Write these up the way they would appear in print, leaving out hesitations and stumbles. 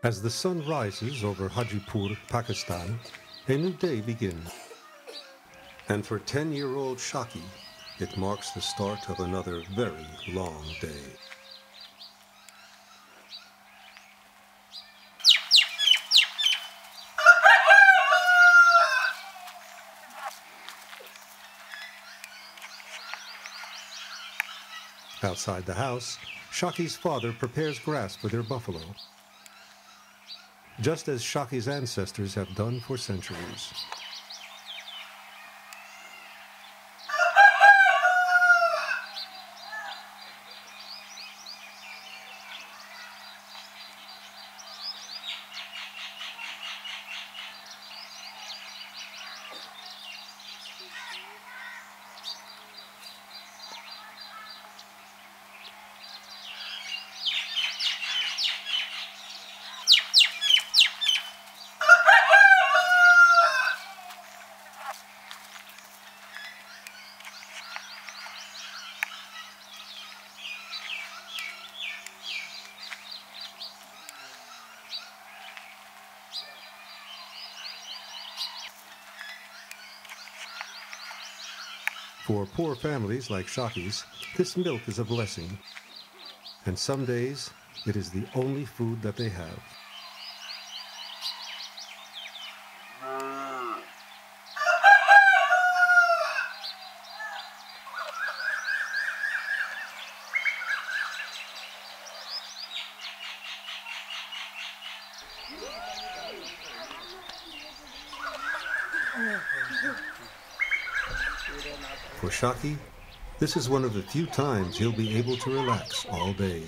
As the sun rises over Hajipur, Pakistan, a new day begins. And for 10-year-old Shaki, it marks the start of another very long day. Outside the house, Shaki's father prepares grass for their buffalo, just as Shaki's ancestors have done for centuries. For poor families like Shaki's, this milk is a blessing, and some days it is the only food that they have. For Shaki, this is one of the few times he'll be able to relax all day.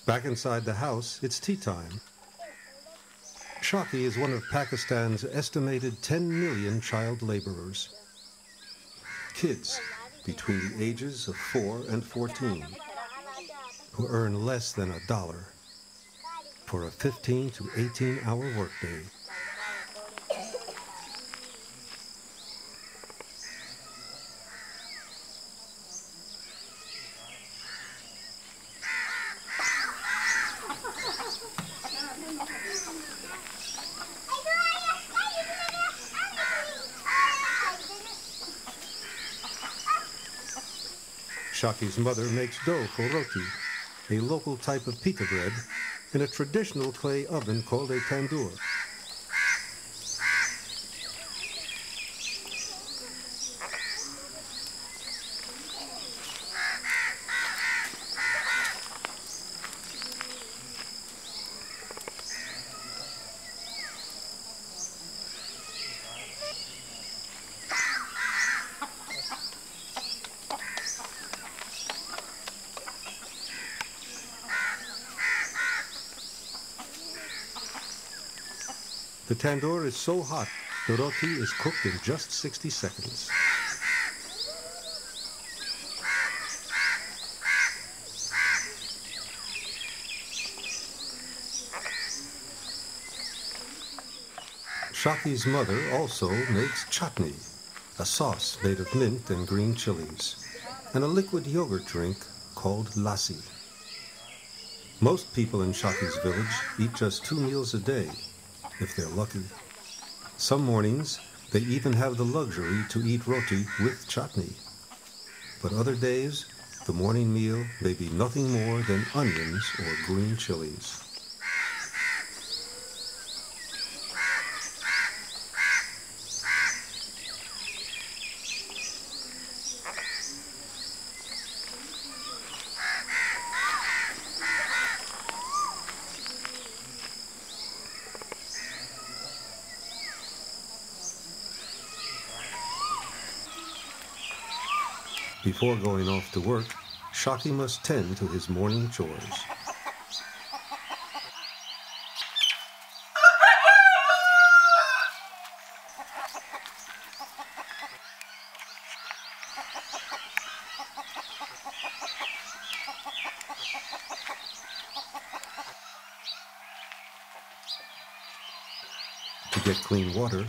Back inside the house, it's tea time. Shaki is one of Pakistan's estimated 10 million child laborers. Kids between the ages of 4 and 14 who earn less than $1 for a 15 to 18-hour workday. Shaki's mother makes dough for roti, a local type of pita bread, in a traditional clay oven called a tandoor. The tandoor is so hot, the roti is cooked in just 60 seconds. Shaki's mother also makes chutney, a sauce made of mint and green chilies, and a liquid yogurt drink called lassi. Most people in Shaki's village eat just 2 meals a day, if they're lucky. Some mornings, they even have the luxury to eat roti with chutney. But other days, the morning meal may be nothing more than onions or green chilies. Before going off to work, Shaki must tend to his morning chores. To get clean water,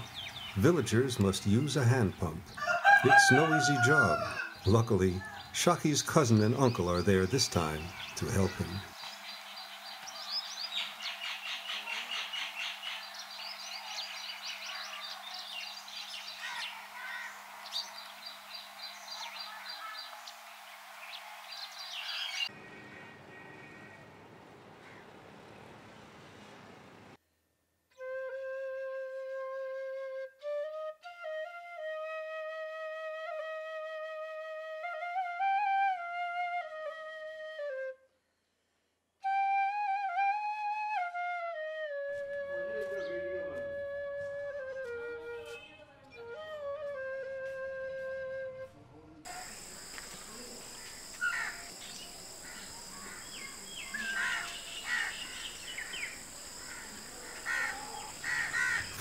villagers must use a hand pump. It's no easy job. Luckily, Shaki's cousin and uncle are there this time to help him.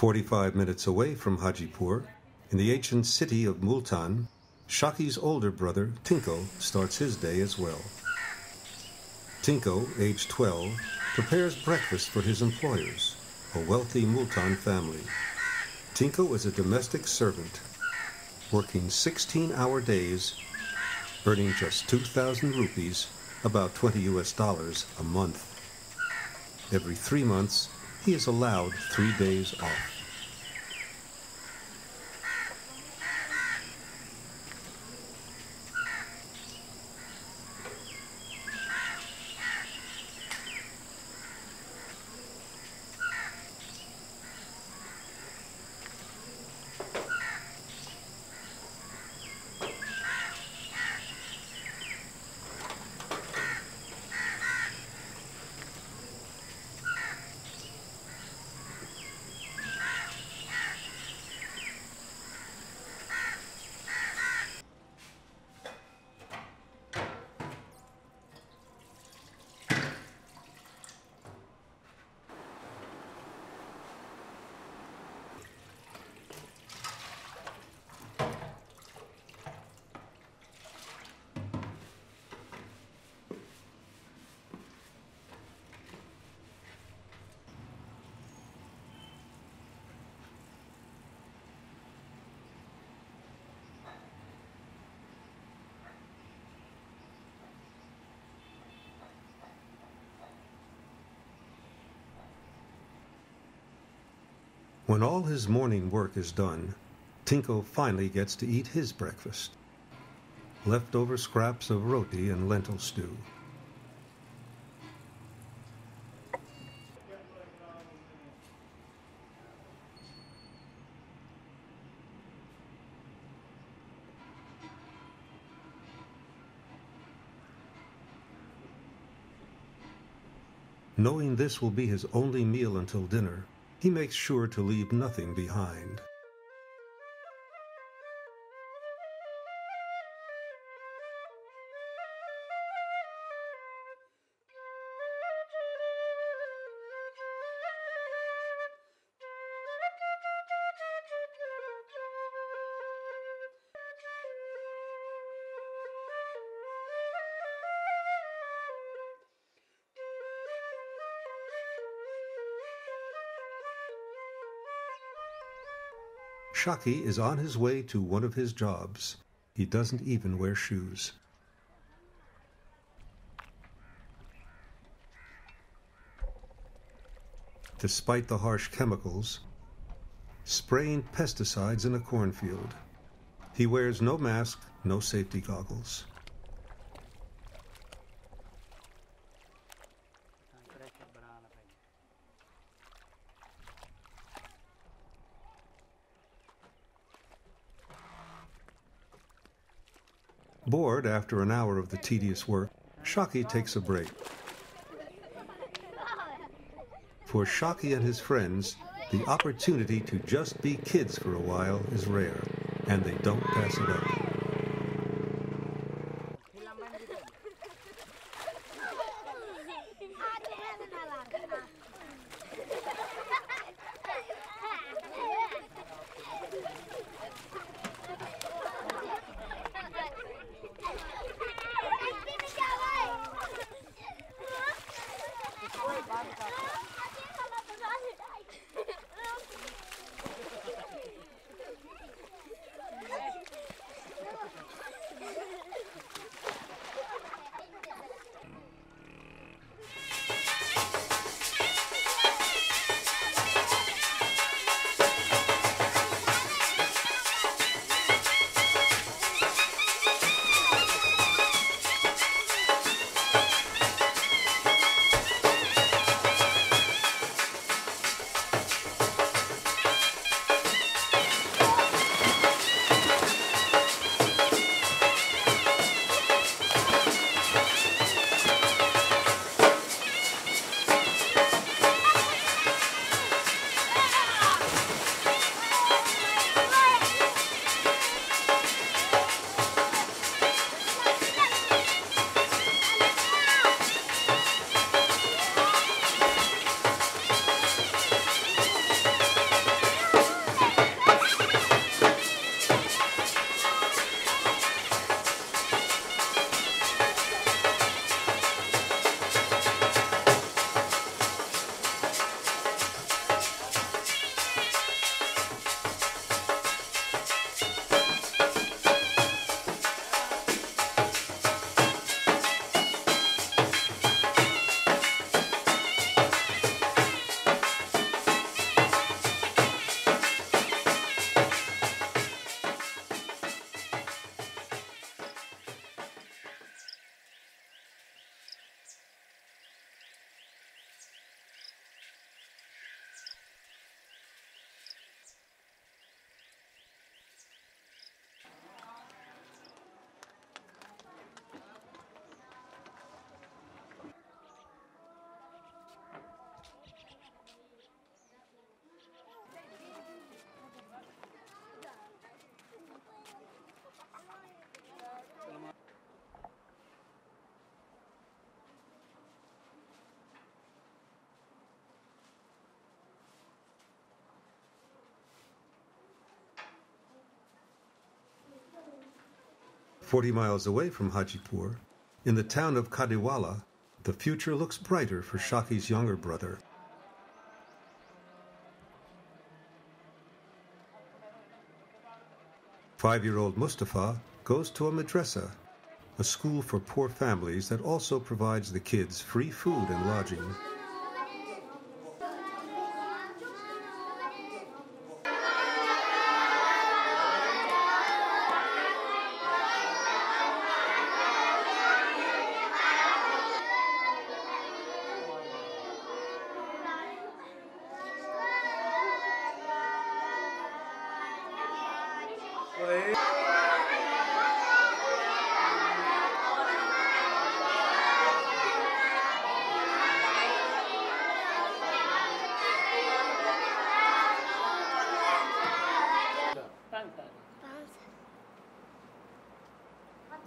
"45 minutes away from Hajipur, in the ancient city of Multan, Shaki's older brother, Tinko, starts his day as well. Tinko, age 12, prepares breakfast for his employers, a wealthy Multan family. Tinko is a domestic servant, working 16-hour days, earning just 2,000 rupees, about $20 a month. Every 3 months, he is allowed 3 days off. When all his morning work is done, Tinko finally gets to eat his breakfast. Leftover scraps of roti and lentil stew. Knowing this will be his only meal until dinner, he makes sure to leave nothing behind. Shaki is on his way to one of his jobs. He doesn't even wear shoes. Despite the harsh chemicals, spraying pesticides in a cornfield, he wears no mask, no safety goggles. Bored after an hour of the tedious work, Shaki takes a break. For Shaki and his friends, the opportunity to just be kids for a while is rare, and they don't pass it up. 40 miles away from Hajipur, in the town of Kadiwala, the future looks brighter for Shaki's younger brother. Five-year-old Mustafa goes to a madrasa, a school for poor families that also provides the kids free food and lodging.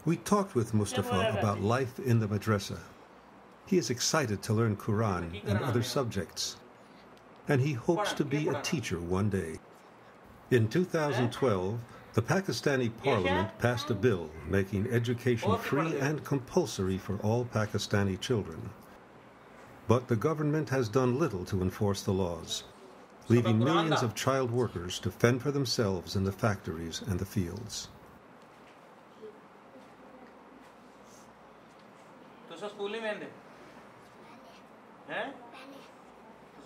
We talked with Mustafa about life in the madrasa. He is excited to learn Quran and other subjects, and he hopes to be a teacher one day. In 2012, the Pakistani Parliament passed a bill making education free and compulsory for all Pakistani children. But the government has done little to enforce the laws, leaving millions of child workers to fend for themselves in the factories and the fields. तो school ही में हैं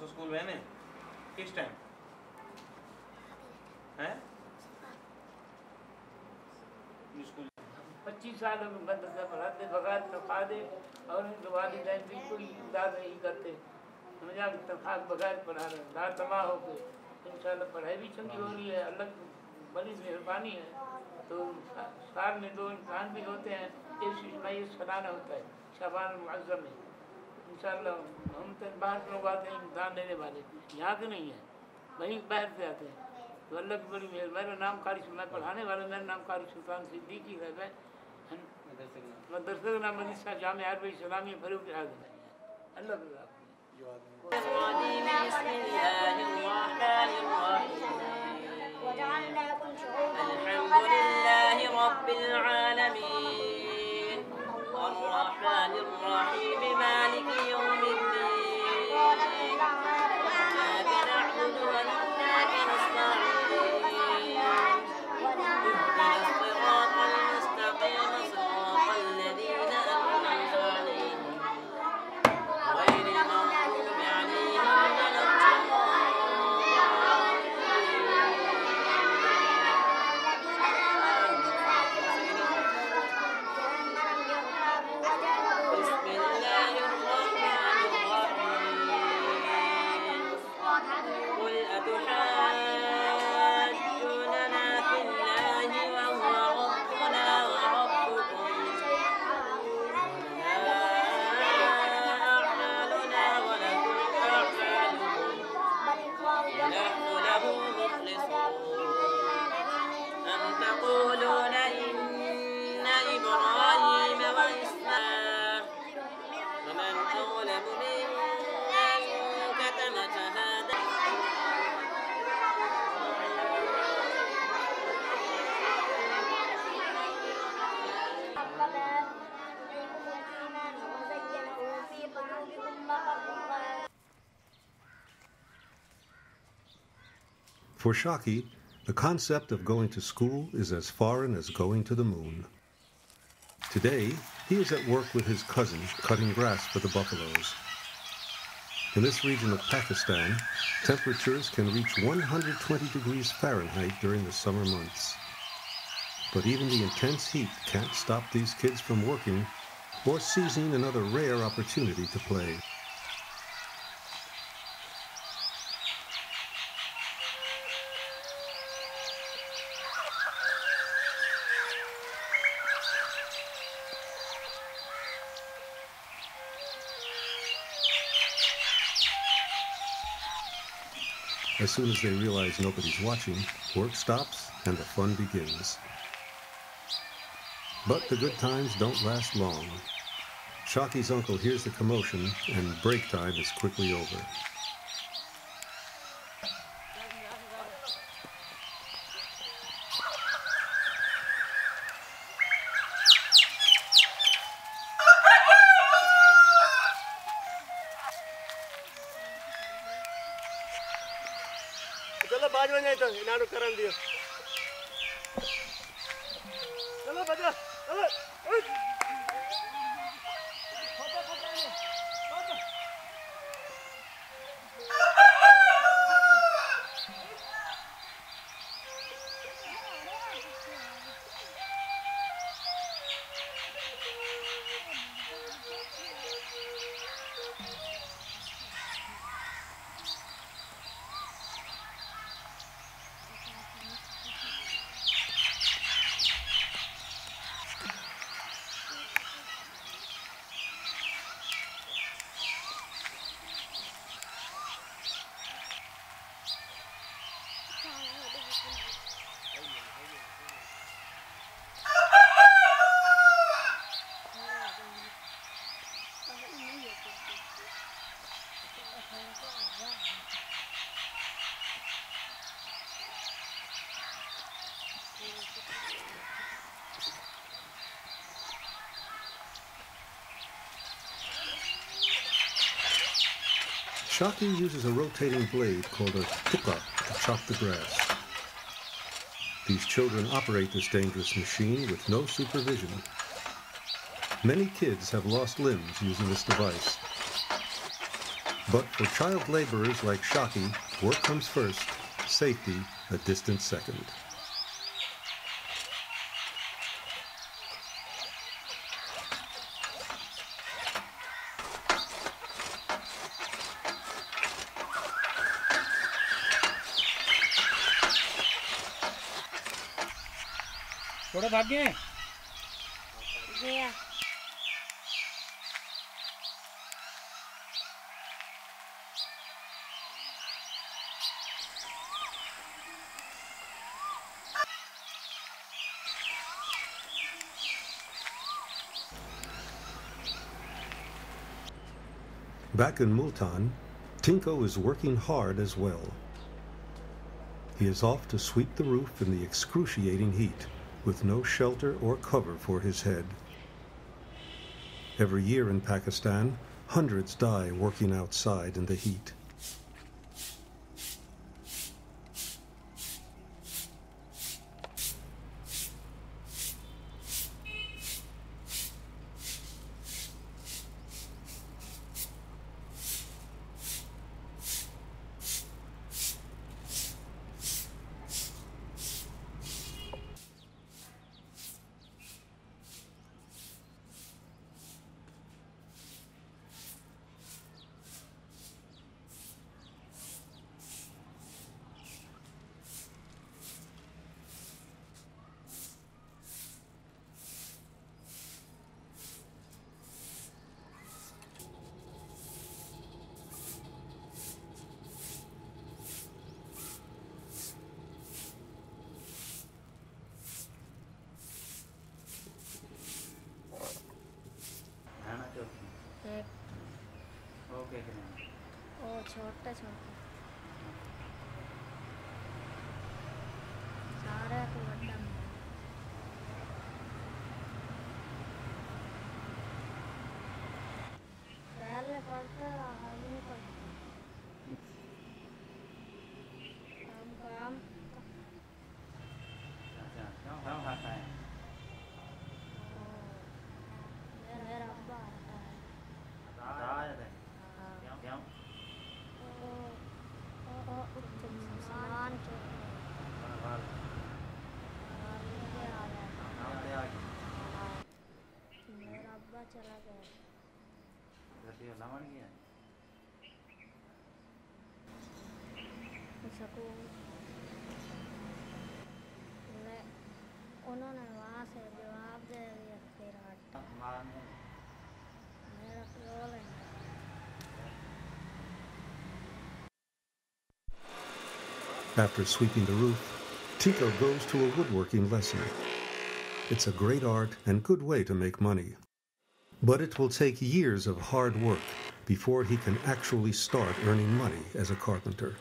तो school में किस time हैं 25 साल में मदरसा पढ़ाते बगात तनख्वाह दे और उनके वालिदैन बिल्कुल इमदाद नहीं करते मजाक तनख्वाह बगैर पढ़ा रहे दार तबाह हो गए इंशाल्लाह पढ़ाई भी चंगी हो रही है अल्लाह की बड़ी मेहरबानी है तो साल में 2 इम्तिहान भी होते हैं एक इस्माइल सलाना होता है शाबान मुअज़्ज़म में इंशाल्लाह हम तो बाहर के लोग आते हैं इम्तिहान देने वाले यहाँ के नहीं है वहीं बाहर से आते हैं तो अल्लाह की बड़ी मेहर मेरा नाम कारी मैं पढ़ाने वाला मेरा नाम कारी सुल्तान सिद्दीकी है मदरसे का नाम मदरसा जामे अरबी इस्लामी फरूक आज़म है अल्लाह الرحمن الرحيم مالك يوم الدين إياك نعبد وإياك نستعين اهدنا الصراط المستقيم صراط الذين أنعمت عليهم غير المغضوب عليهم ولا تقولون إن إبراهيم وإسحاق ومن أظلم ممن كتم شهادة For Shaki, the concept of going to school is as foreign as going to the moon. Today, he is at work with his cousin cutting grass for the buffaloes. In this region of Pakistan, temperatures can reach 120 degrees Fahrenheit during the summer months. But even the intense heat can't stop these kids from working or seizing another rare opportunity to play. As soon as they realize nobody's watching, work stops and the fun begins. But the good times don't last long. Shaki's uncle hears the commotion and break time is quickly over. चलो बाज वञे तो इनारो करन दियो चलो बजा चलो Shaki uses a rotating blade called a tuka to chop the grass. These children operate this dangerous machine with no supervision. Many kids have lost limbs using this device. But for child laborers like Shaki, work comes first, safety a distant second. थोड़ा भाग गए गया Back in Multan, Tinko is working hard as well. He is off to sweep the roof in the excruciating heat, with no shelter or cover for his head. Every year in Pakistan, hundreds die working outside in the heat. छोटा छोटा सारा तो बड़ा पहले पढ़ता आगे पढ़ता काम क्या खाता है मेरा अब्बा आता है क्या सामान मेरा अब्बा चला गया उन्होंने वहाँ से जवाब दे दिया फिर मेरा रोल है After sweeping the roof, Tinko goes to a woodworking lesson. It's a great art and good way to make money. But it will take years of hard work before he can actually start earning money as a carpenter.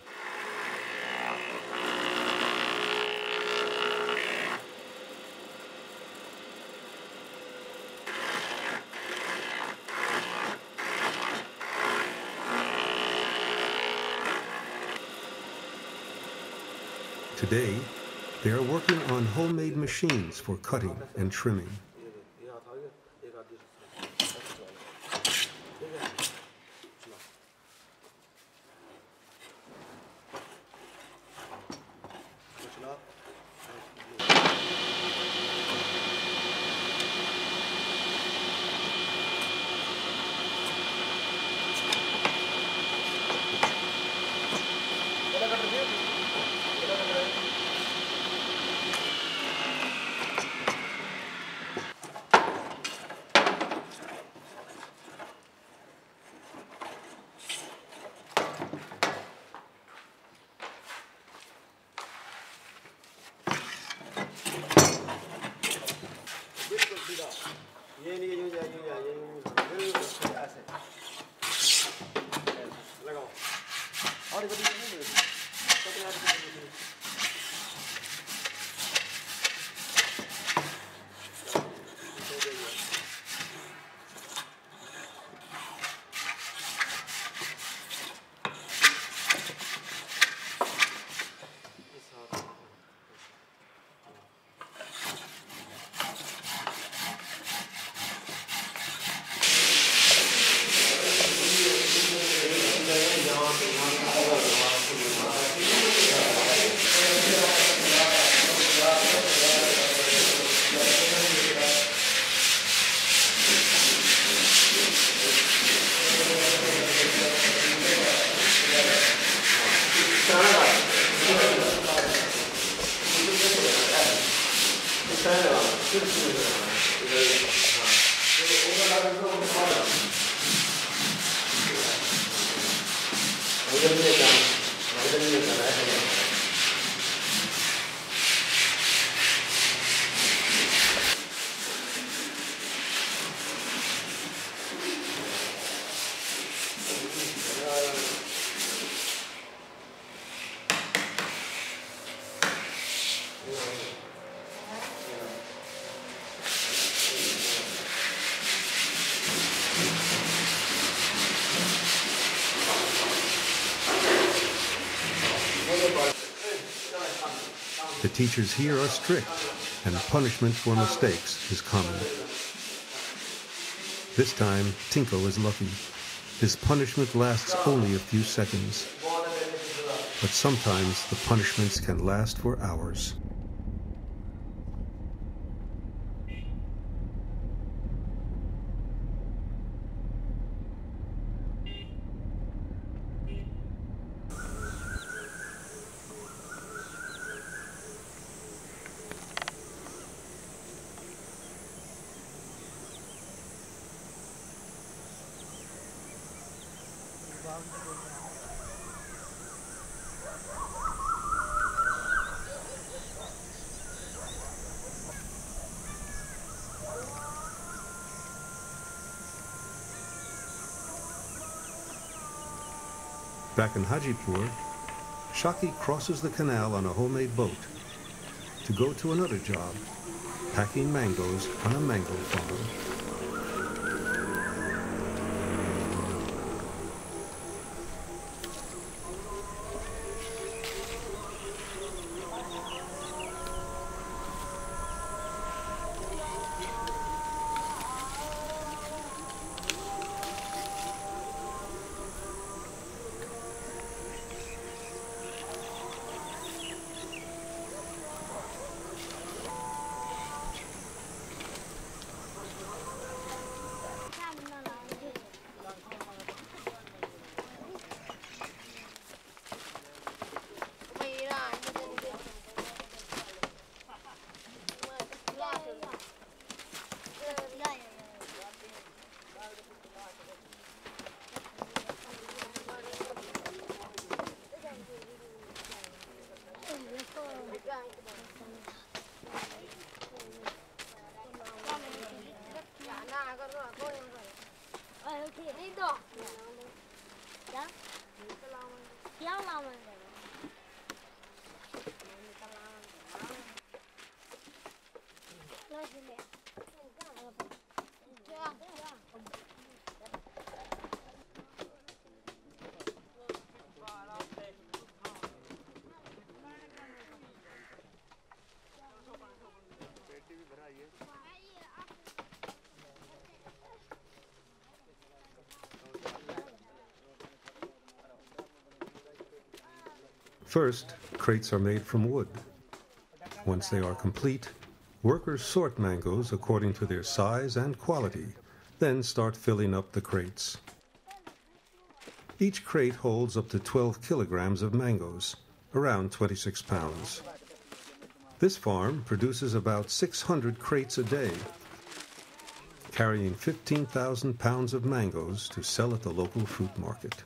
Today, they are working on homemade machines for cutting and trimming. ये नहीं यूं जा ये बिल्कुल ऐसे लगाओ और ये नहीं The teachers here are strict, and punishment for mistakes is common. This time, Tinko is lucky. His punishment lasts only a few seconds. But sometimes the punishments can last for hours. Back in Hajipur, Shaki crosses the canal on a homemade boat to go to another job, packing mangoes on a mango farm. First, crates are made from wood. Once they are complete, workers sort mangoes according to their size and quality, then start filling up the crates. Each crate holds up to 12 kilograms of mangoes, around 26 pounds. This farm produces about 600 crates a day, carrying 15,000 pounds of mangoes to sell at the local fruit market.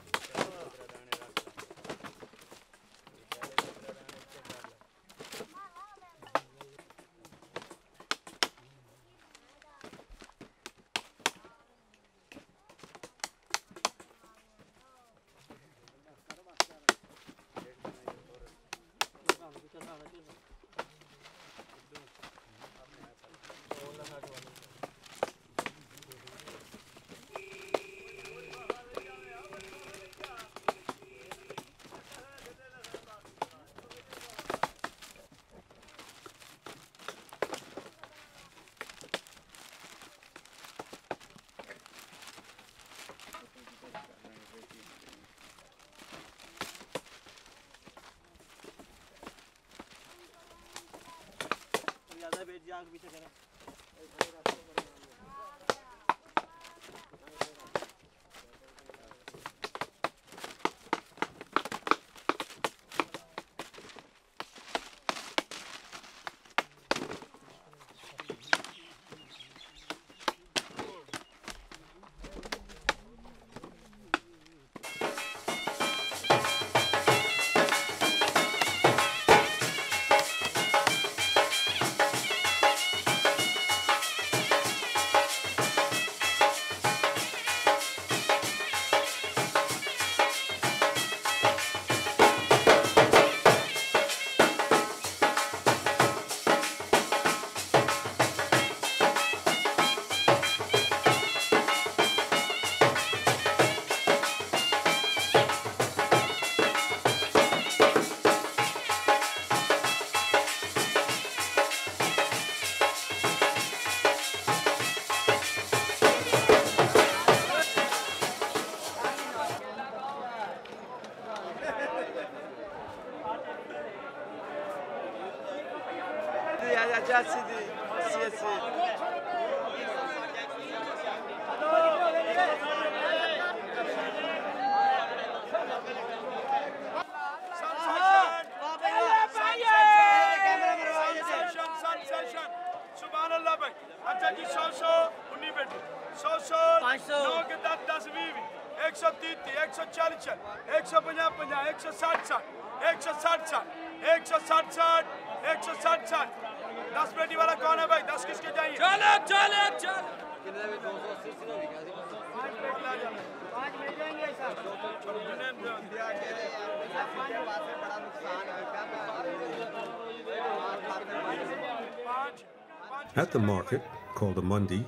At the market, called a mundi,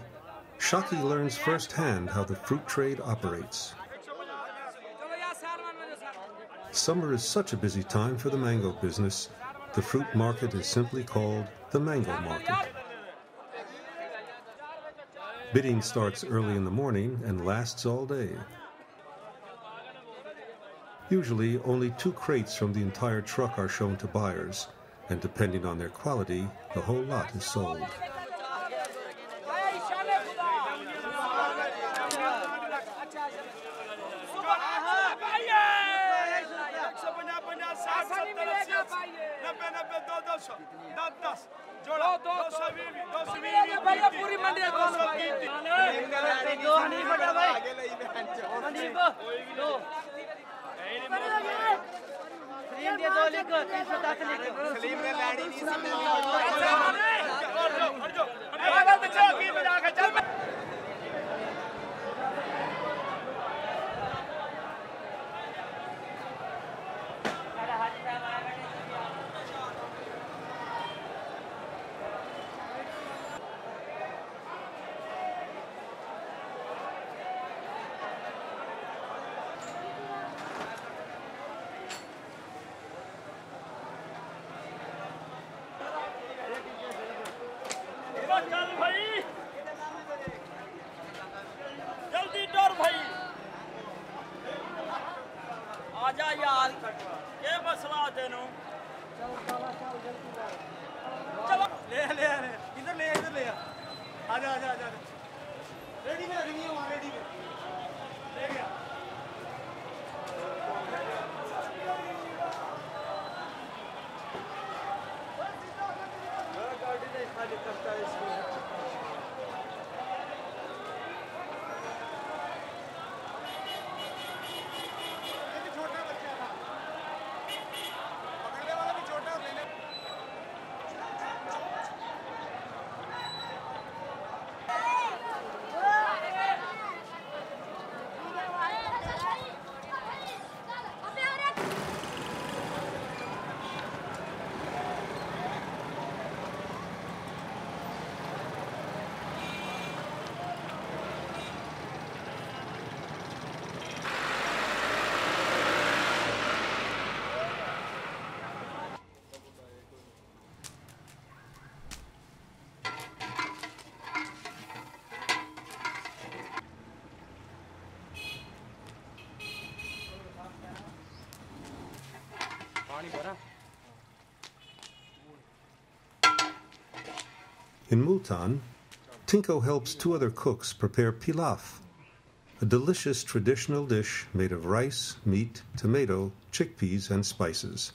Shaki learns firsthand how the fruit trade operates. Summer is such a busy time for the mango business. The fruit market is simply called the mango market. Bidding starts early in the morning and lasts all day. Usually, only 2 crates from the entire truck are shown to buyers, and depending on their quality, the whole lot is sold. आजा यार ये मसला then के करता है इसमें छोटा बच्चा था पकड़ने वाला भी छोटा और लेने In Multan, Tinko helps two other cooks prepare pilaf, a delicious traditional dish made of rice, meat, tomato, chickpeas, and spices.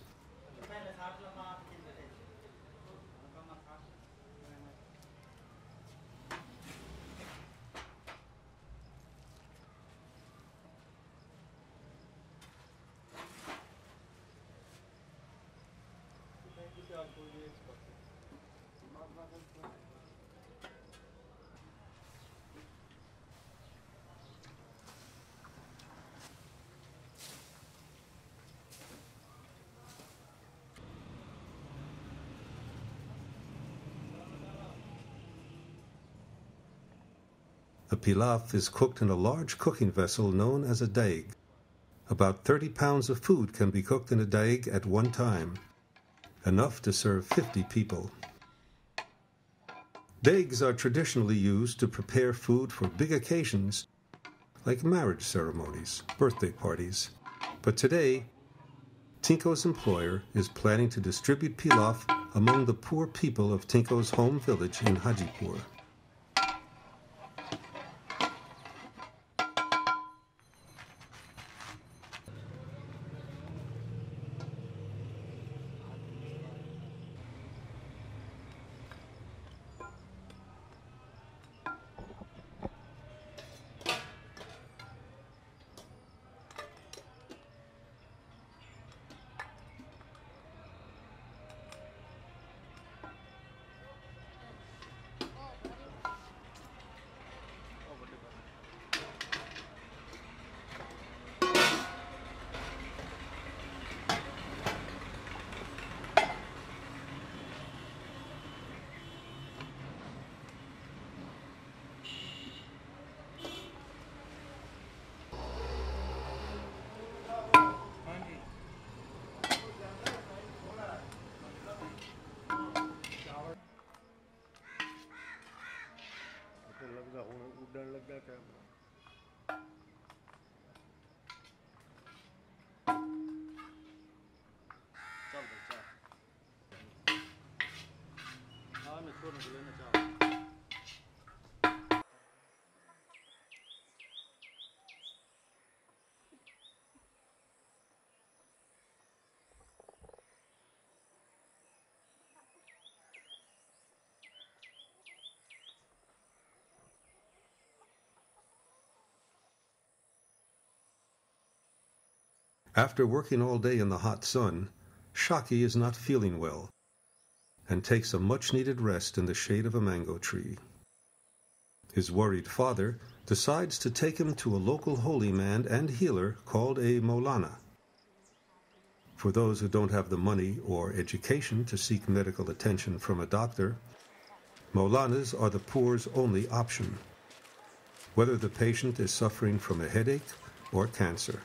The pilaf is cooked in a large cooking vessel known as a daig. About 30 pounds of food can be cooked in a daig at one time, enough to serve 50 people. Daigs are traditionally used to prepare food for big occasions like marriage ceremonies, birthday parties. But today, Tinko's employer is planning to distribute pilaf among the poor people of Tinko's home village in Hajipur. उड़ने लग गया camera चल भाई चल हाँ मैं छोड़ने को लेना चाहूँ After working all day in the hot sun, Shaki is not feeling well and takes a much-needed rest in the shade of a mango tree. His worried father decides to take him to a local holy man and healer called a Maulana. For those who don't have the money or education to seek medical attention from a doctor, Maulanas are the poor's only option, whether the patient is suffering from a headache or cancer.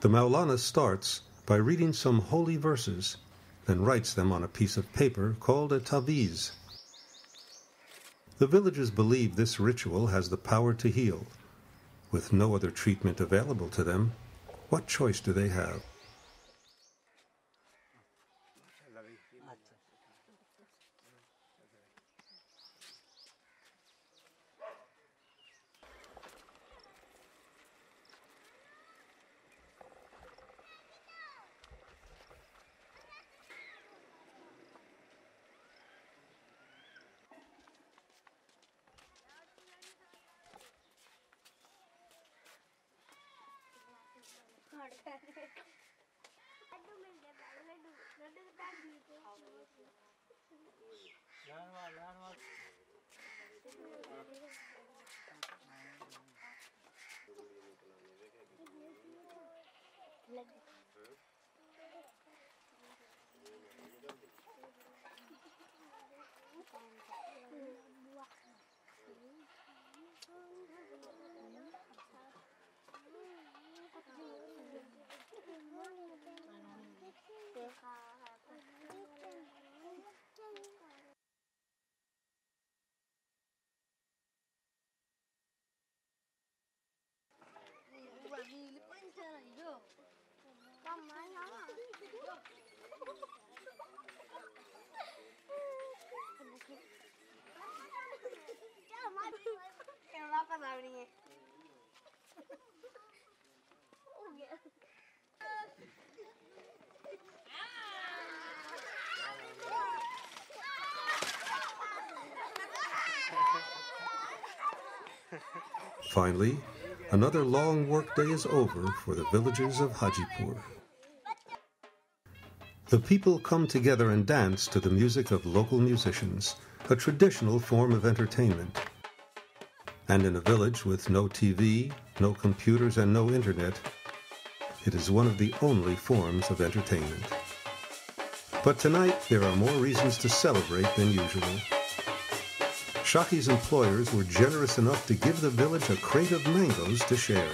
The Maulana starts by reading some holy verses, then writes them on a piece of paper called a taviz. The villagers believe this ritual has the power to heal. With no other treatment available to them, what choice do they have? Finally, another long workday is over for the villagers of Hajipur. The people come together and dance to the music of local musicians, a traditional form of entertainment. And in a village with no TV, no computers, and no internet, it is one of the only forms of entertainment. But tonight, there are more reasons to celebrate than usual. Shaki's employers were generous enough to give the village a crate of mangoes to share.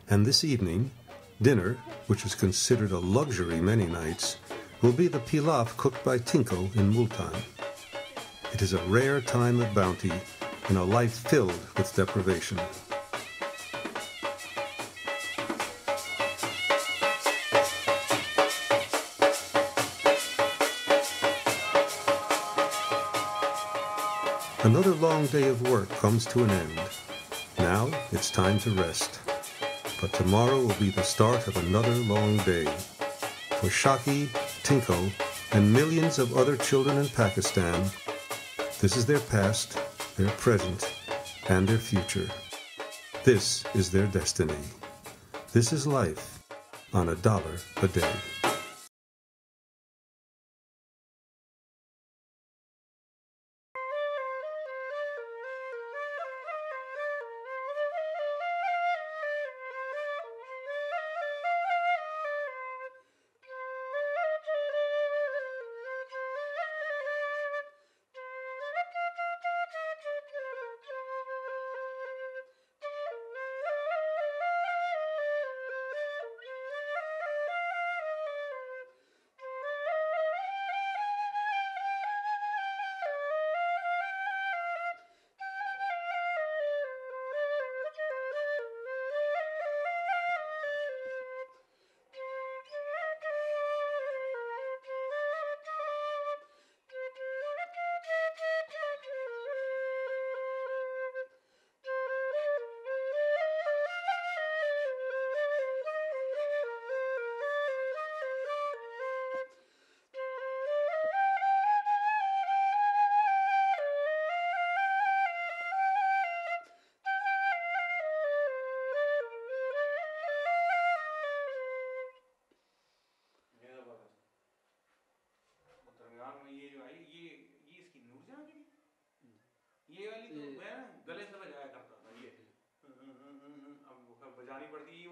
And this evening, dinner, which is considered a luxury many nights, will be the pilaf cooked by Tinko in Multan. It is a rare time of bounty in a life filled with deprivation. Another long day of work comes to an end. Now it's time to rest. But tomorrow will be the start of another long day. For Shaki, Tinko, and millions of other children in Pakistan, this is their past, their present, and their future. This is their destiny. This is life on $1 a day.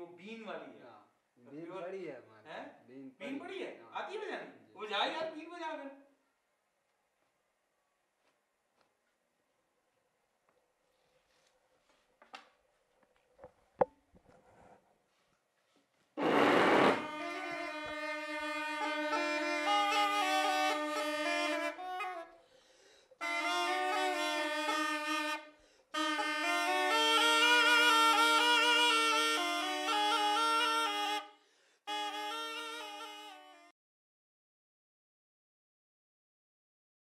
वो been वाली है। Been बड़ी है हमारे, हैं? Been been बड़ी है, हाँ। आती है बजानी? जी। वो जाए यार बीन बजा फिर।